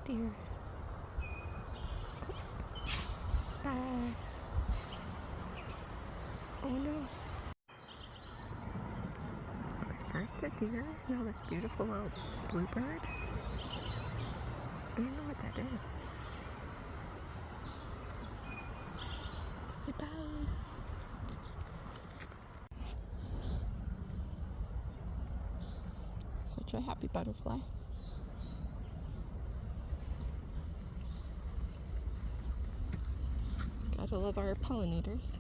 deer. Bye. Oh no. Okay, first a deer, now this beautiful little bluebird. I don't know what that is. Okay, bye. Such a happy butterfly. Gotta love our pollinators.